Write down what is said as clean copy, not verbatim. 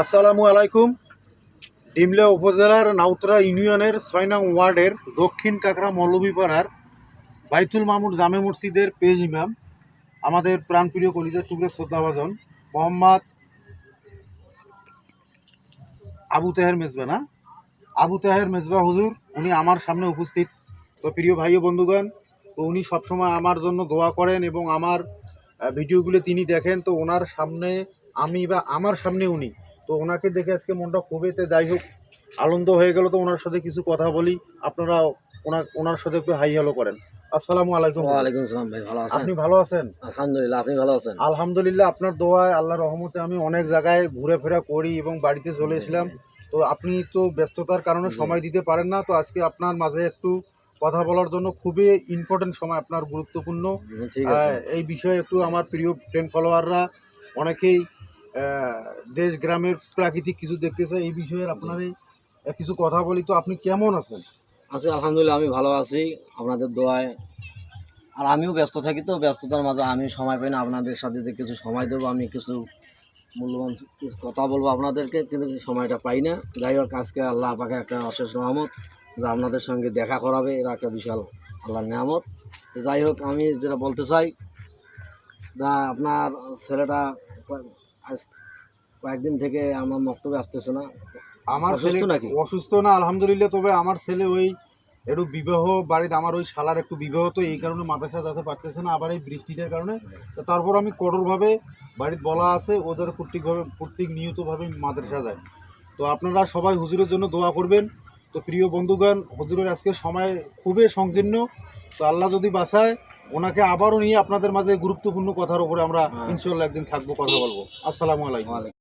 আসসালামু আলাইকুম। ডিমলা উপজেলার নাউতরা ইউনিয়নের ৬ নং ওয়ার্ডের দক্ষিণ কাকরা মৌলভীপাড়ার বাইতুল মামুর জামে মসজিদের পেজ ইমাম আমাদের প্রাণপ্রিয় কলিজার টুকরে শ্রদ্ধাভাজন মোহাম্মদ আবু তাহের মেজবা আবু তাহের মেজবা হুজুর উনি আমার সামনে উপস্থিত। তো প্রিয় ভাই ও বন্ধুগণ, তো উনি সবসময় আমার জন্য দোয়া করেন এবং আমার ভিডিওগুলো তিনি দেখেন। তো ওনার সামনে আমি বা আমার সামনে উনি, তো ওনাকে দেখে আজকে মনটা খুবই যাই হোক আনন্দ হয়ে গেল। তো ওনার সাথে কিছু কথা বলি, আপনারা ওনার সাথে একটু হাই হ্যালো করেন। আসসালামু আলাইকুম। ওয়ালাইকুম আসসালাম ভাই, ভালো আছেন? আপনি ভালো আছেন? আলহামদুলিল্লাহ, আপনি ভালো আছেন? আলহামদুলিল্লাহ, আপনার দোয়ায় আল্লাহর রহমতে আমি অনেক জায়গায় ঘুরেফেরা করি এবং বাড়িতে চলে এসলাম। তো আপনি তো ব্যস্ততার কারণে সময় দিতে পারেন না, তো আজকে আপনার মাঝে একটু কথা বলার জন্য খুবই ইম্পর্টেন্ট সময়, আপনার গুরুত্বপূর্ণ ঠিক আছে। এই বিষয়ে একটু আমার প্রিয় ফ্রেন্ড ফলোয়াররা অনেকেই দেশ গ্রামের প্রাকৃতিক কিছু দেখতে চায়, এই বিষয়ে আপনারই কিছু কথা বলি। তো আপনি কেমন আছেন? আছি আলহামদুলিল্লাহ, আমি ভালো আছি আপনাদের দোয়ায়। আর আমিও ব্যস্ত থাকি, তো ব্যস্ততার মাঝে আমি সময় পাই না আপনাদের সাথে যে কিছু সময় দেবো, আমি কিছু মূল্যবান কিছু কথা বলবো আপনাদেরকে, কিন্তু সময়টা পাই না। যাই হোক, আজকে আল্লাহ পাকে একটা অশেষ রহমত যা আপনাদের সঙ্গে দেখা করাবে, এরা একটা বিশাল আল্লাহর নিয়ামত। যাই হোক, আমি যেটা বলতে চাই, আপনার ছেলেটা আজ কয়েকদিন থেকে আমার বক্তব্যে আসতেছে না। আমার অসুস্থ ছেলে নাকি? অসুস্থ না, আলহামদুলিল্লাহ। তবে আমার ছেলে ওই একটু বিবাহ বাড়িতে, আমার ওই শালার একটু বিবাহ, তো এই কারণে মাদ্রাসা যেতে পারতেছে না, আবার এই বৃষ্টিটার কারণে। তো তারপর আমি কঠোরভাবে বাড়িতে বলা আছে ওদের প্রত্যেক নিয়তভাবে মাদ্রাসা যায়। তো আপনারা সবাই হুজুরের জন্য দোয়া করবেন। তো প্রিয় বন্ধুগণ, হুজুরের আজকে সময় খুবই সংকীর্ণ, তো আল্লাহ যদি বাঁচায় ওনাকে আবারও নিয়ে আপনাদের মাঝে গুরুত্বপূর্ণ কথার উপরে আমরা ইনশাল্লাহ একদিন থাকবো, কথা বলবো। আসসালামু আলাইকুম।